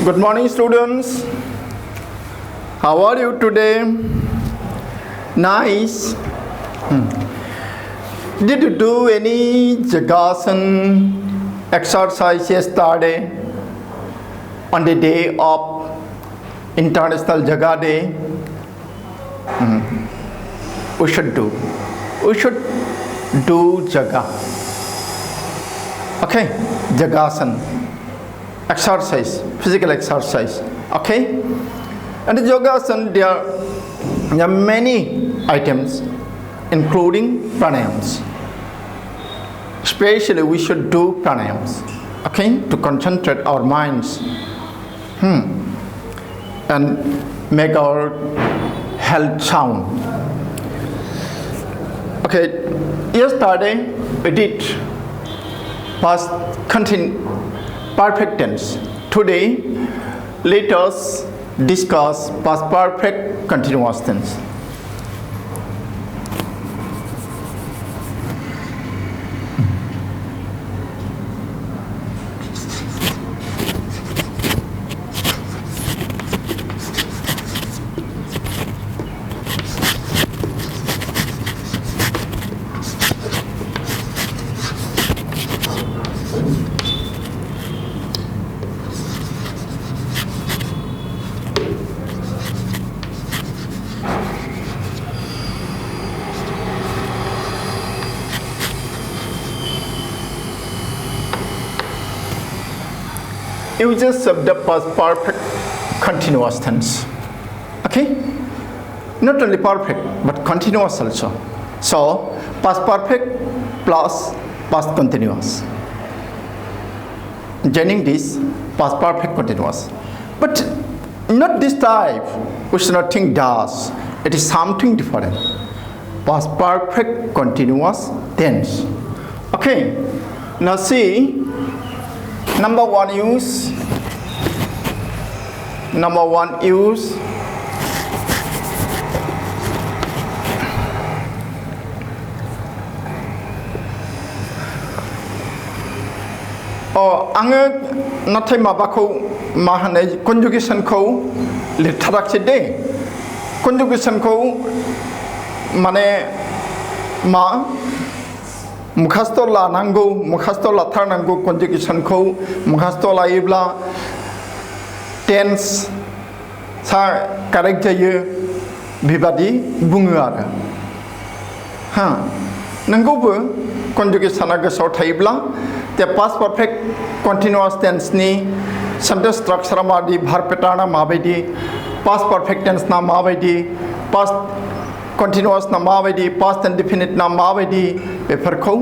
Good morning, students. How are you today? Nice. Did you do any Jagasan exercise yesterday on the day of International Jaga Day? We should do Jaga. Okay, Jagasan. Exercise, physical exercise. Okay? And the Yogasan, there are many items, including pranayams. Especially, we should do pranayams, okay, to concentrate our minds and make our health sound. Okay, yesterday we did past perfect tense. Today, let us discuss past perfect continuous tense. Uses of the past perfect continuous tense. Okay? Not only perfect, but continuous also. So, past perfect plus past continuous. Joining this, past perfect continuous. But not this type. We should not think does. It is something different. Past perfect continuous tense. Okay? Now see, number one use आङो नाथाय माबाखौ मा होनो कन्जुगेसनखौ लिरथाराखै दे कन्जुगेसनखौ माने मा मुखास्थ लानांगौ मुखास्थ लाथारनांगौ कन्जुगेसनखौ मुखास्थ लायोब्ला tense सा कारेक्ट जायो बेबादि बुङो आरो नंगौबो कन्जुगेसना गोसोआव थायोब्ला the past perfect continuous tense ni sentence structure माबायदि verb pattern माबायदि past perfect tense ना माबायदि past continuous ना माबायदि past indefinite ना माबायदि बेफोरखौ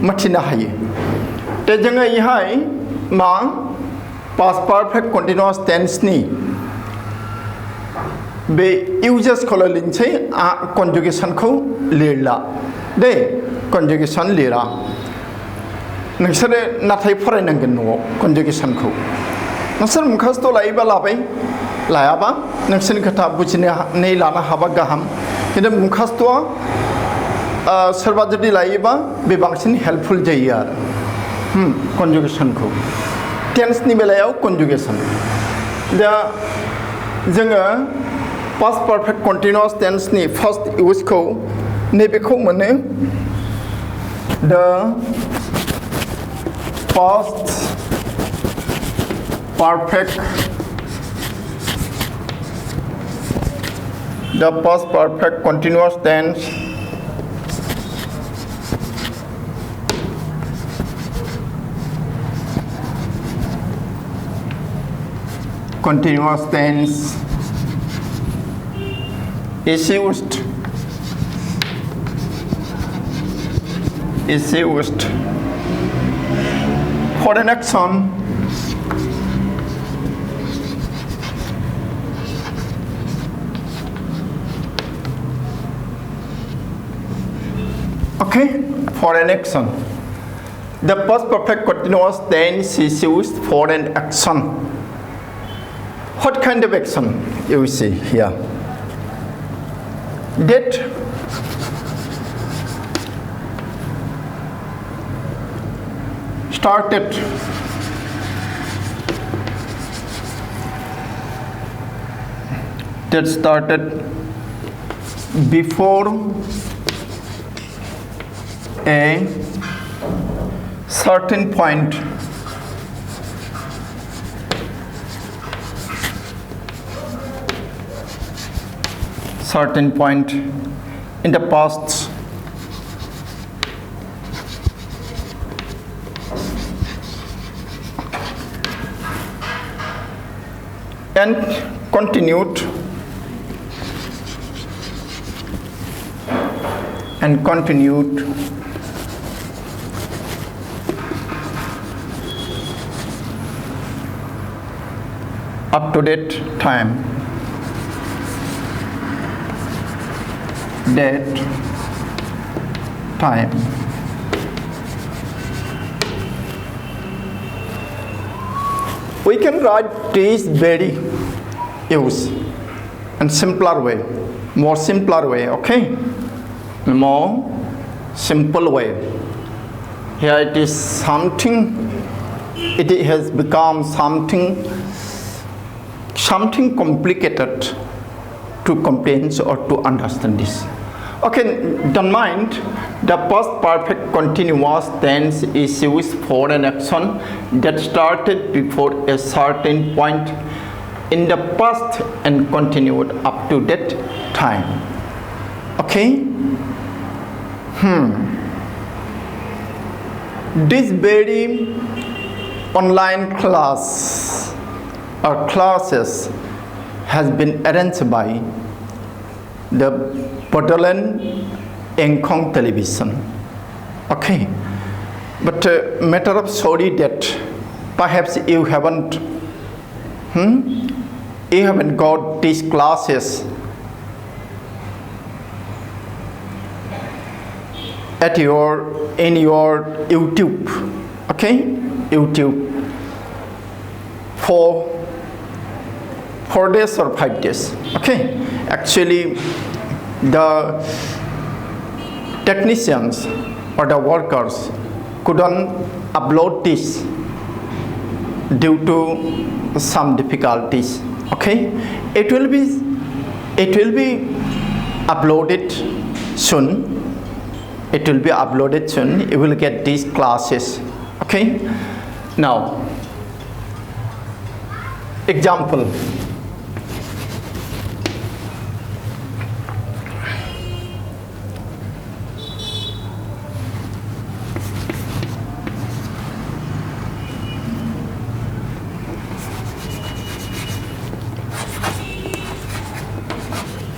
मिथिनो हायो दा जोङो इहाय मा past perfect continuous tense नि बे uses खौ लिरनोसै conjugation खौ लिरला दे conjugation लिरा नोंसोरो नाथाय फरायनांगोन न'आव कन्जुगेसनखौ नोंसोर मुखास्थ लायोबा लाबाय लायाबा नोंसोरनि खोथा बुजिनानै लानो हाबा गाहाम खिन्थु मुखास्थआ सोरबा जुदि लायोबा बे बांसिन हेल्पफुल जायो आरो कन्जुगेसनखौ टेन्सनि बेलायाव कन्जुगेसन दा जोङो पास्ट पारफेक्ट कन्टिनिउअस टेन्सनि फार्स्ट इउजखौ नैबेखौ mono the past perfect continuous tense is used for an action okay for an action the past perfect continuous tense is used for an action what kind of action you see here that started that started before a certain point in the past and continued up to that time. We can write this very use in simpler way, more simpler way, okay? More simple way. Here it is something, it has become something complicated to comprehend or to understand this. Okay, don't mind, the past perfect continuous tense is used for an action that started before a certain point in the past and continued up to that time. Okay? This very online class or classes has been arranged by the BODOLAND ENGKHONG television. Okay, but matter of sorry that perhaps you haven't got these classes in your YouTube. Okay, YouTube for 4 days or 5 days. Okay, actually the technicians or the workers couldn't upload this due to some difficulties. Okay, it will be uploaded soon. You will get these classes. Okay, now example.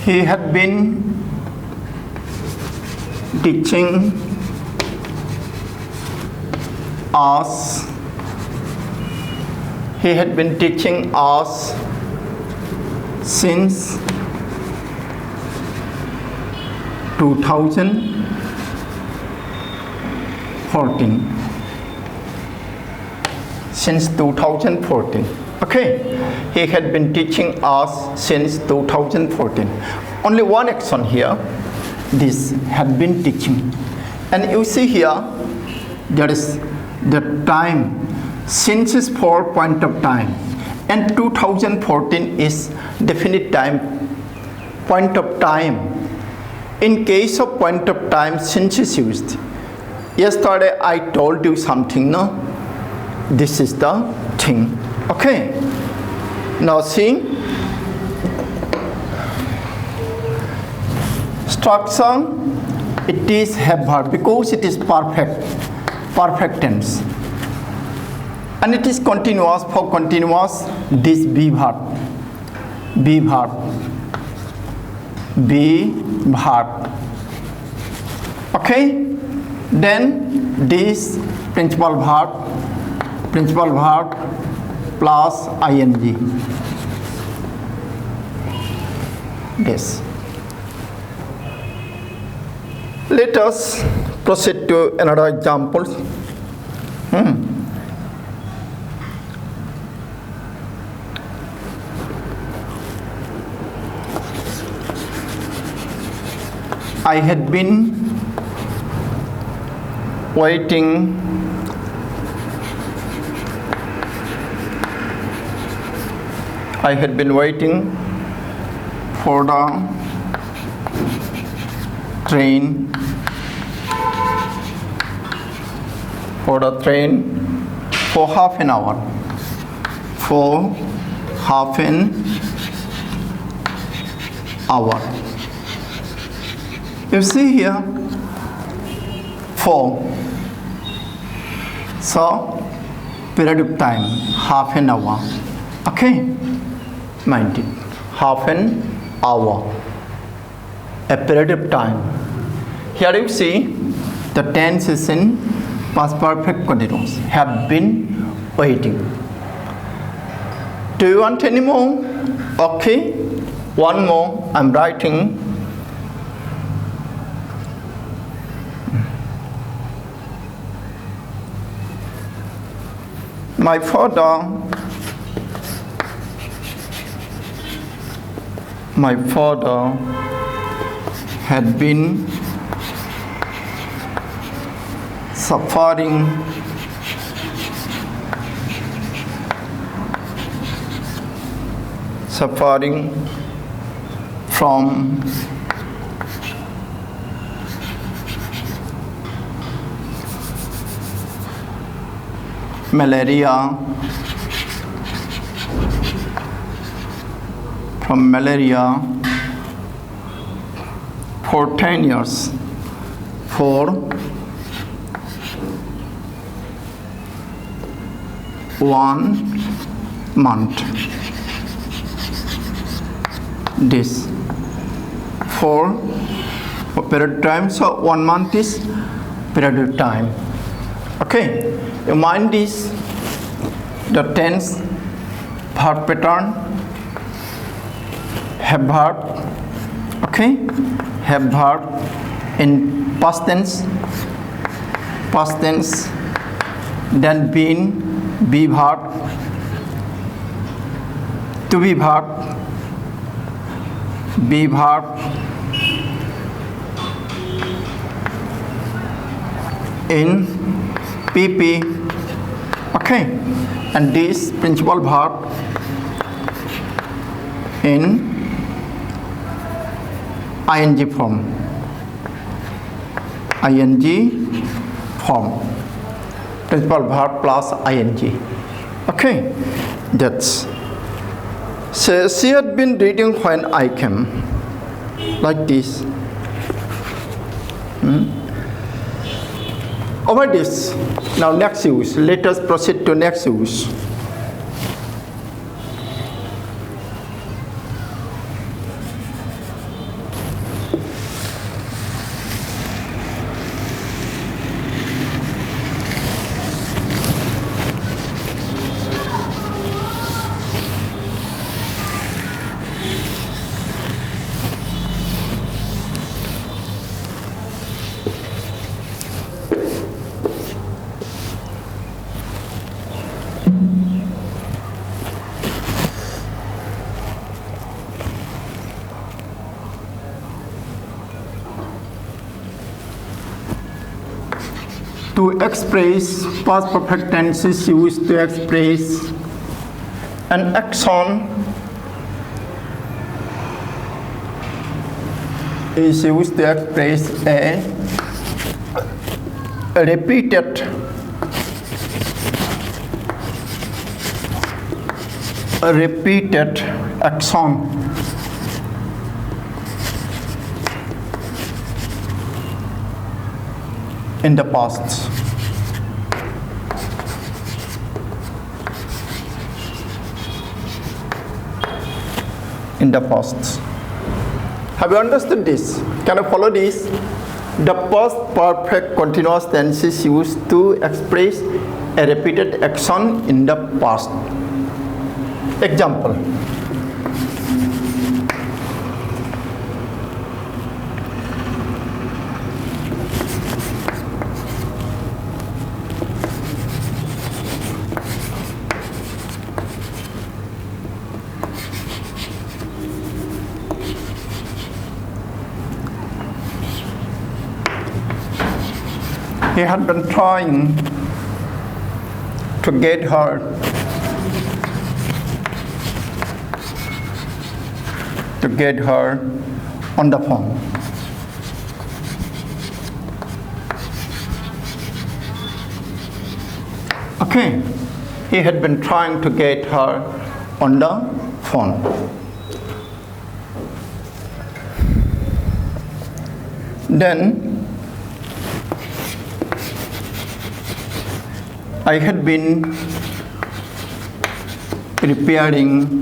He had been teaching us since 2014. Okay, he had been teaching us since 2014. Only one action here, this had been teaching. And you see here, there is the time, since is for point of time, and 2014 is definite time, point of time. In case of point of time, since is used. Yesterday I told you something, no? This is the thing. Okay, now see, structure, it is have verb because it is perfect tense, and it is continuous. For continuous, this be verb. Okay, then this principal verb plus ing. Yes. Let us proceed to another example. I had been waiting for the train for half an hour. For half an hour. You see here, for. So, period of time, half an hour. Okay, mind it. Half an hour. A period of time. Here you see the tense is in past perfect continuous. Have been waiting. Do you want any more? Okay, one more. I'm writing. My father had been suffering from malaria for 10 years. For 1 month. This for period of time. So 1 month is period of time. Okay, you mind this, the tense verb pattern, have verb, okay, have verb in past tense, then been, be verb, to be verb, be verb, in PP, okay, and this principal verb in ing form, principal verb plus ing, okay. That's so she had been reading when I came, like this. Over this. Now next use. Let us proceed to next use. To express past perfect tense is used to express an action is used to express a repeated action in the past. Have you understood this? Can you follow this? The past perfect continuous tense is used to express a repeated action in the past. Example. He had been trying to get her to get her on the phone. Okay, he had been trying to get her on the phone. Then I had been repairing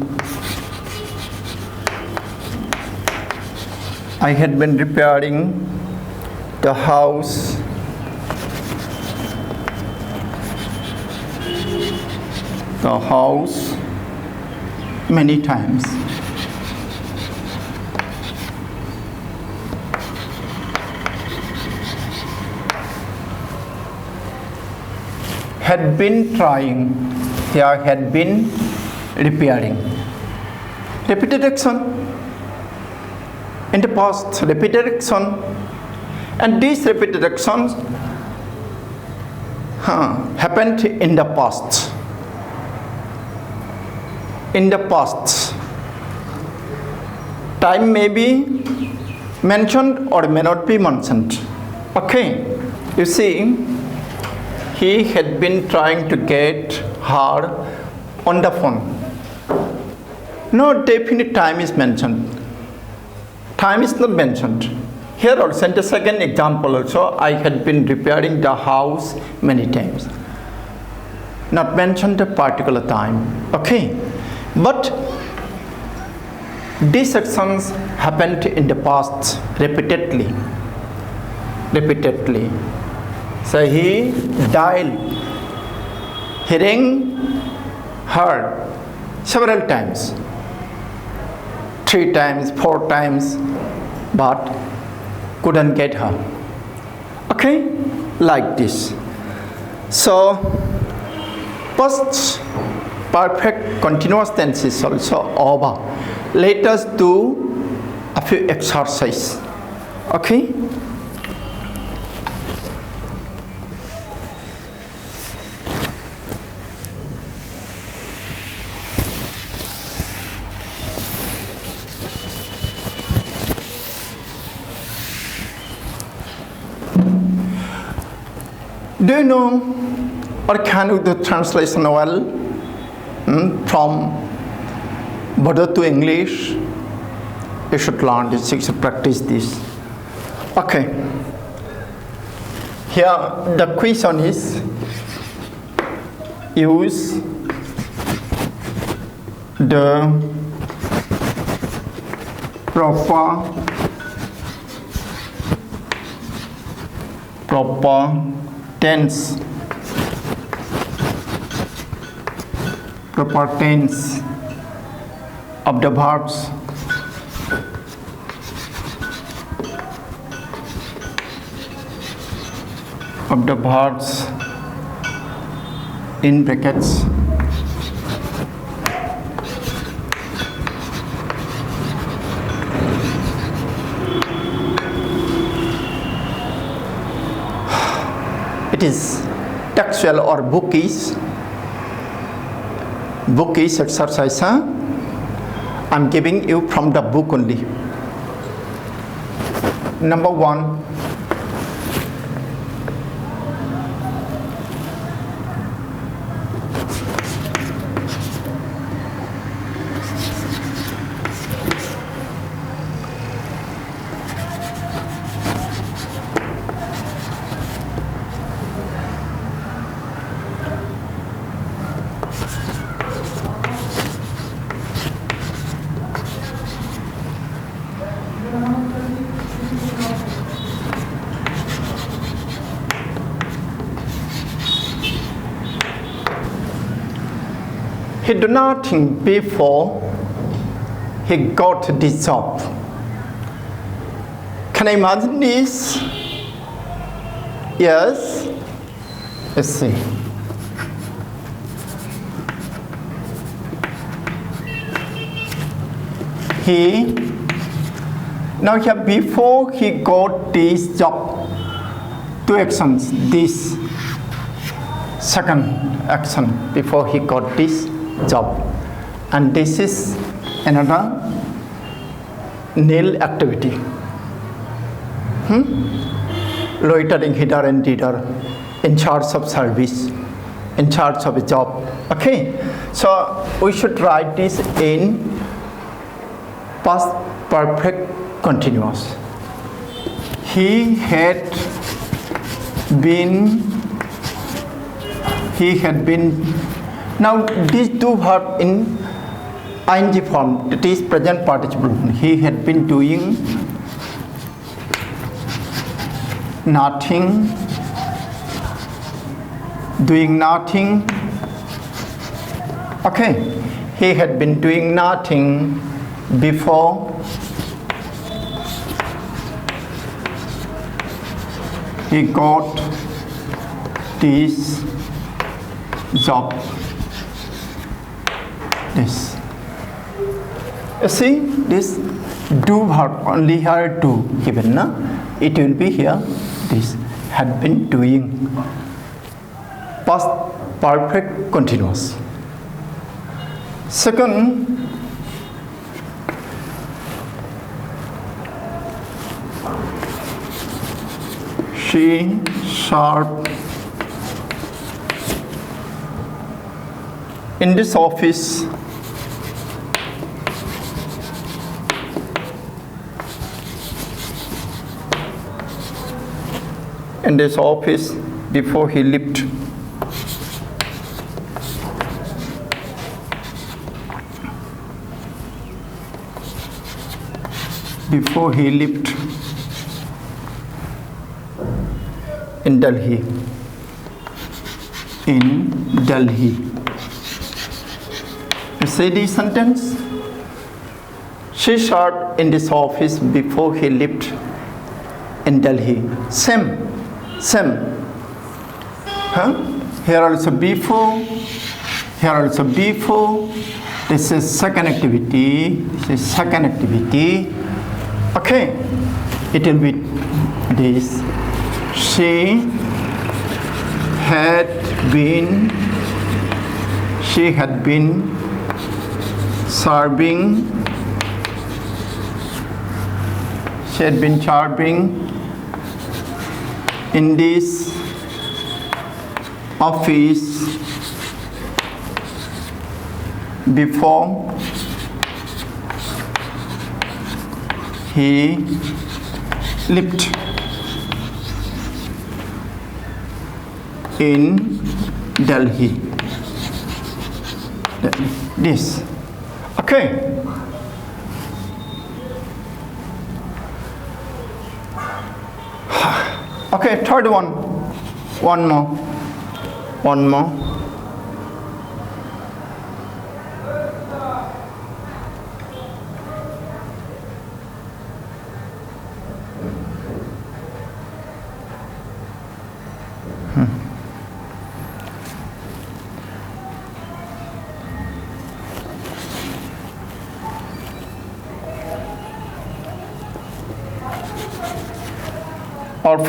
the house many times. Had been trying, here had been repairing. Repeated action in the past, repeated action, and these repeated actions happened in the past. In the past, time may be mentioned or may not be mentioned. Okay, you see, he had been trying to get her on the phone. No definite time is mentioned. Time is not mentioned. Here also, in the second example also, I had been repairing the house many times. Not mentioned a particular time. Okay. But these actions happened in the past repeatedly. So he dialed, he rang her several times, 3 times, 4 times, but couldn't get her. Okay, like this. So past perfect continuous tense is also over. Let us do a few exercises. Okay. Do you know or can you do translation well from Bodo to English? You should learn this, you should practice this. Okay. Here the question is, use the proper tense of the verbs in brackets it is textual or bookish exercise. I'm giving you from the book only. Number 1, he did nothing before he got this job. Can I imagine this? Yes. Let's see. Now here before he got this job, 2 actions, this second action before he got this job, and this is another nil activity. Loitering hither and thither, in charge of service, in charge of a job. Okay, so we should write this in past perfect continuous. He had been. Now these two verbs in ing form, it is present participle. He had been doing nothing, okay, he had been doing nothing before he got this job. This, you see, this do verb only here do given, na? It will be here. This had been doing, past perfect continuous. Second, she served in this office before he left. In Delhi. You see the sentence? She served in this office before he lived in Delhi. Same. Here also before. This is second activity. Okay. It will be this. She had been serving in this office before he lived in Delhi. This. Okay. Okay, third one. One more. Our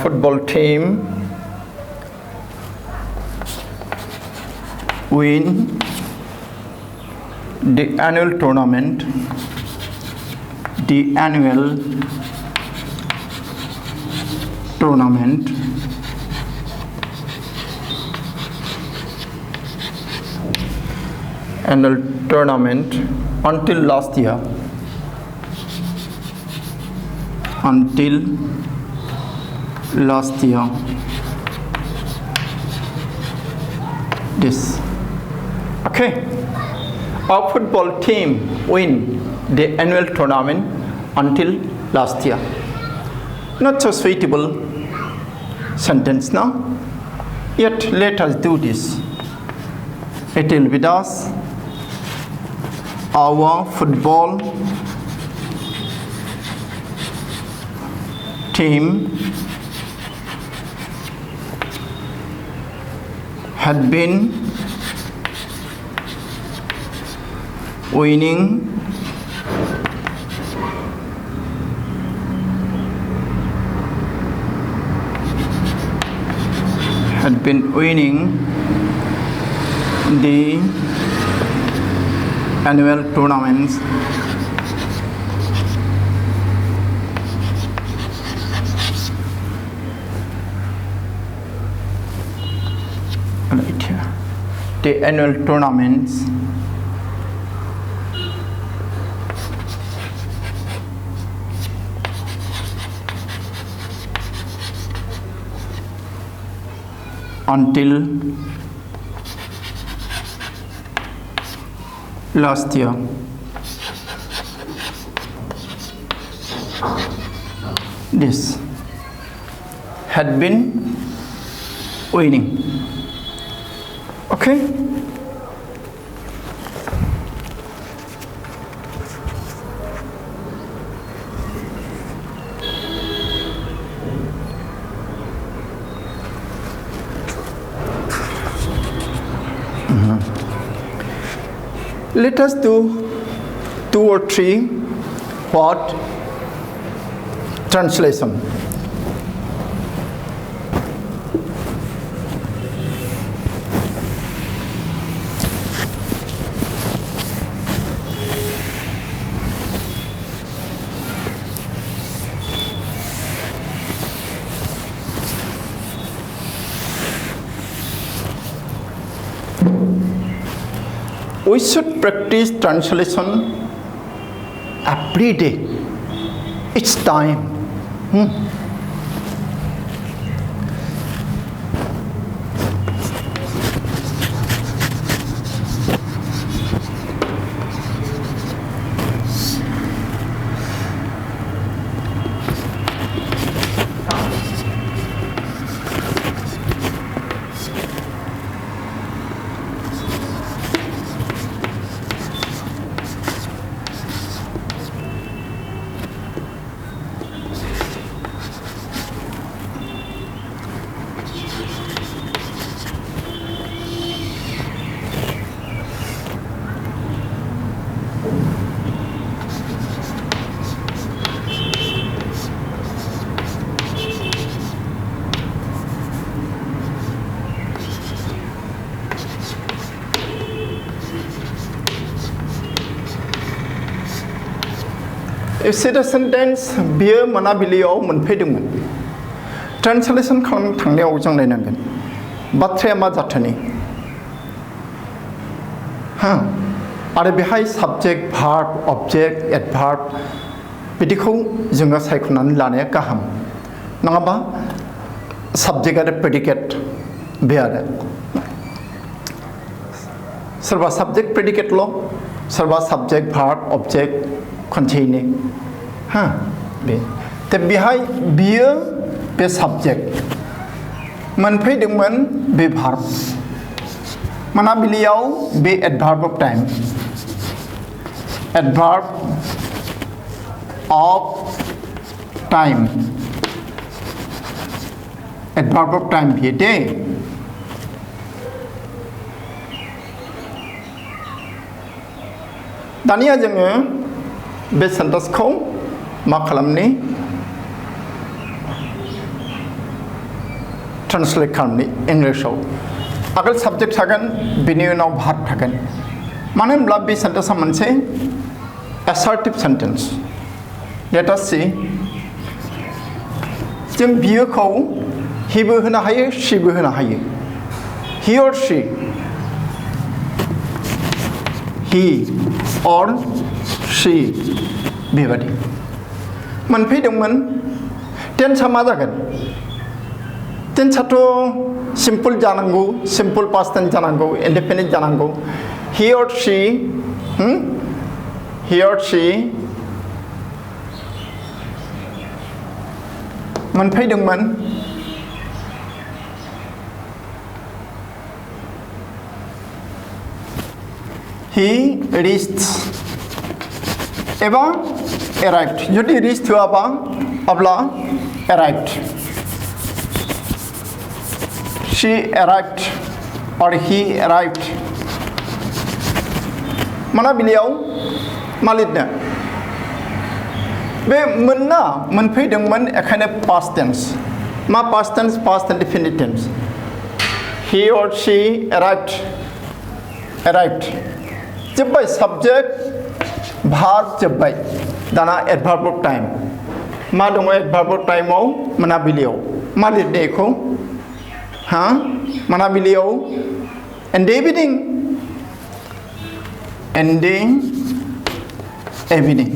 football team win the annual tournament until last year. This. Okay. Our football team win the annual tournament until last year. Not so suitable sentence now. Yet let us do this. It will be thus. Our football team had been winning had been winning the annual tournaments right here. The annual tournaments until last year. This had been winning. Okay? Let us do 2 or 3 what translation. We should practice translation every day. It's time. A sentence beer monabilio मोनफैदोंमोन translation खालामनो थांनायाव जों नायनांगोन बाथ्राया मा जाथोनि आरो बेहाय subject verb object adverb बिदिखौ जोङो सायख'नानै लानाया गाहाम नङाबा साबजेक्ट आरो प्रेडिकेट बे आरो सोरबा साबजेक्ट प्रेडिकेटल' सोरबा साबजेक्ट भार्ब अबजेक्ट containing बे दा बेहाय बियो बे साबजेक्ट मोनफैदोंमोन बे भार्ब मोनाबिलियाव बे adverb of time adverb of time adverb of time बियो दे दानिया जोङो बे सेन्टेन्सखौ मा खालामनि ट्रान्सलेट खालामनि इंलिशआव आगोल साबजेक्ट थागोन बेनि उनाव भार्ब थागोन मानो होनब्ला बे सेन्टेन्सआ मोनसे एसार्टिभ सेन्टेन्स लेट अस सी जों बियोखौ हिबो होनो हायो शीबो होनो हायो he or she he or she बेबादि मोनफैदोंमोन टेन्सआ मा जागोन टेन्सआथ' सिम्पल जानांगौ सिम्पल पास्ट टेन्स जानांगौ इनडेफिनिट जानांगौ he or she मोनफैदोंमोन he reached एबा arrived जुदि reached होआबा अब्ला arrived she arrived or he arrived मोनाबिलियाव मा लिरनो बे मोनफैदोंमोन एखायनो past tense मा past tense past indefinite tense he or she arrived जोब्बाय subject verb जोब्बाय दाना adverb of time मा दङ adverb of time आव मोनाबिलियाव मा लिरदों बेखौ हा मोनाबिलियाव ending evening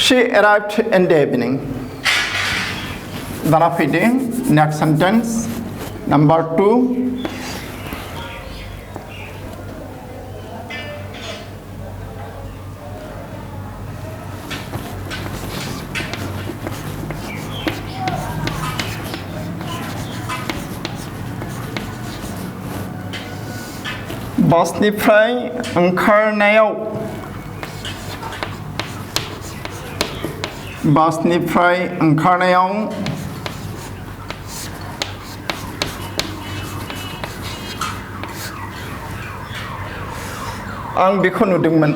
she arrived in the evening दाना फैदो next sentence number 2 बासनिफ्राय ओंखारनायाव आं बेखौ नुदोंमोन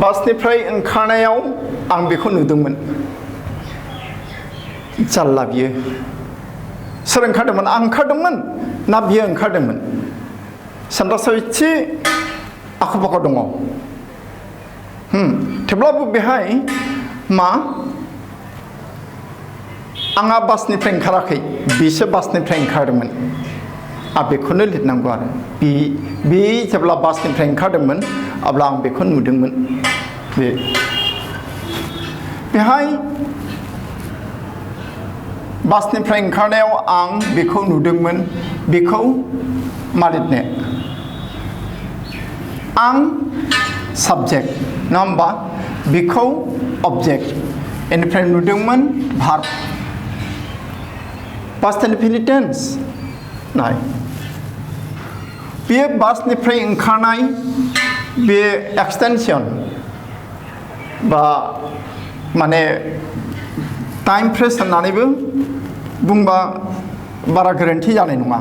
बासनिफ्राय ओंखारनायाव आं बेखौ नुदोंमोन जाल्ला बियो सोर ओंखारदोंमोन आं ओंखारदोंमोन ना बियो ओंखारदोंमोन सान्दासाव एसे आखा फाखा दङ थेवब्लाबो बेहाय मा आंहा बासनिफ्राय ओंखाराखै बिसो बासनिफ्राय ओंखारदोंमोन बेखौनो लिरनांगौ आरो बि जेब्ला बासनिफ्राय ओंखारदोंमोन अब्ला आं बेखौ नुदोंमोन बेहाय बासनिफ्राय ओंखारनायाव आं बेखौ नुदोंमोन बेखौ मा लिरनो आं साबजेक्ट नङा होमबा बेखौ अबजेक्ट बेनिफ्राय नुदोंमोन भार्ब पास्ट इनफिनिट टेन्स नाय बेयो बासनिफ्राय ओंखारनाय बे एक्सटेंशन बा माने टाइम फ्रेस होननानैबो बुंबा बारा गोरोन्थि जानाय नङा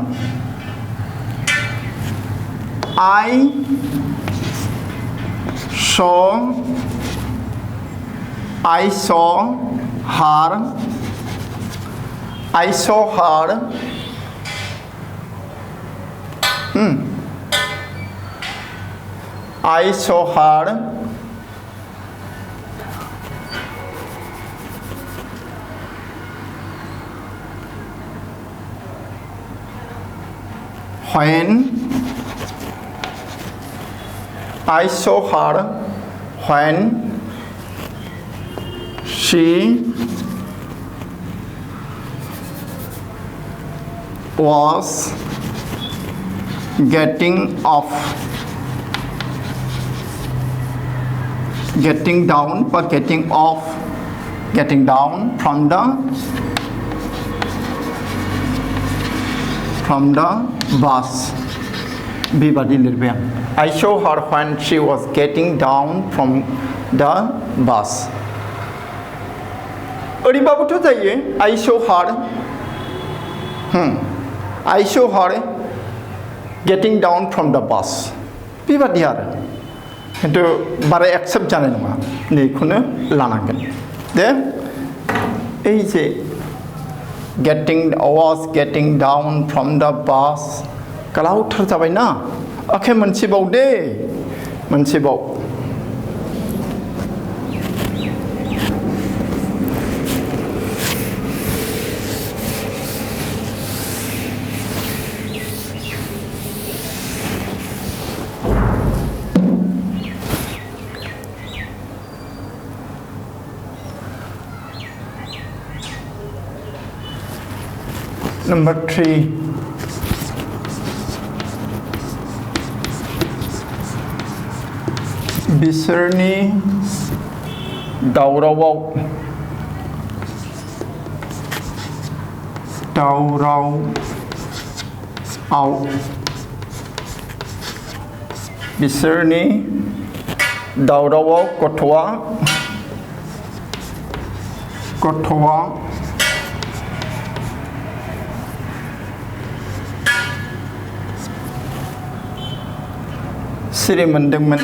I saw her when she was getting down from the bus बेबादि लिरबाय आं I saw her when she was getting down from the bus ओरैबाबोथ' जायो I saw her getting down from the bus बेबादि आरो खिन्थु बारा एक्सेप्ट जानाय नङा नैखौनो लानांगोन दे ओइ जे was getting down from the bus गोलावथार जाबाय ना अके मोनसेबाव दे मोनसेबाव Number 3 बिसोरनि दावरावआव बिसोरनि दावरावाव गथ'आ सिरि मोनदोंमोन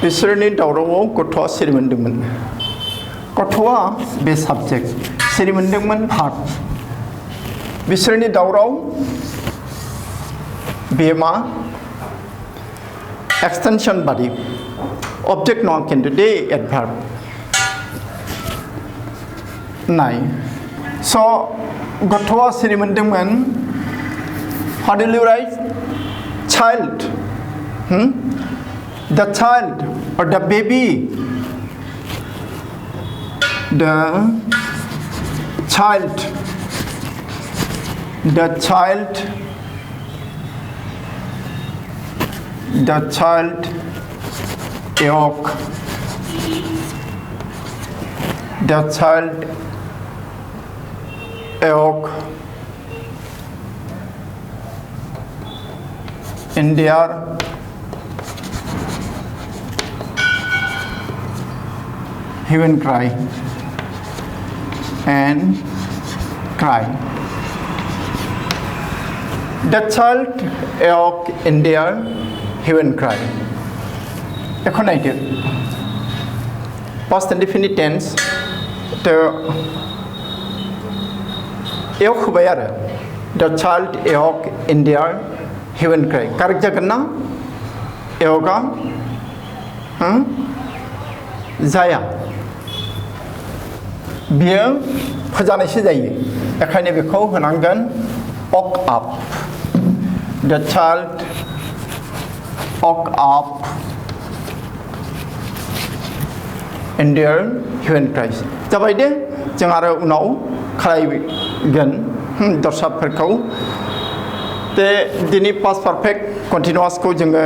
बिसोरनि दावरावाव गथ'आ सिरि मोनदोंमोन गथ'आ बे साबजेक्ट सिरि मोनदोंमोन भार्ब बिसोरनि दावराव बे मा एक्सटेंशन बादि ऑब्जेक्ट नङा खिन्थु दे एडभार्ब नाय स' गथ'आ सिरि मोनदोंमोन how do you write child the child or the baby the child awoke in their heaven cry and cry the child awoke in their heaven cry এখন নাইটে past indefinite tense তো awoke होबाय आरो the child awoke in their heaven cry correct जागोन ना awokeआ जाया बियो फोजानायसो जायो बेखायनो बेखौ होनांगोन woke up the child woke up in their heaven cries जाबाय दे जों आरो उनाव खालायगोन दर्साफोरखौ ते दिनै पास्ट पारफेक्ट कन्टिनिउआसखौ जोङो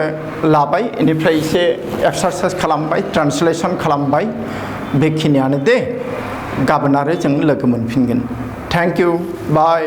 लाबाय बेनिफ्राय एसे एक्सारसाइज खालामबाय ट्रान्सलेसन खालामबाय बेखिनियानो दे गाबोन आरो जों लोगो मोनफिनगोन थेंक इउ बाय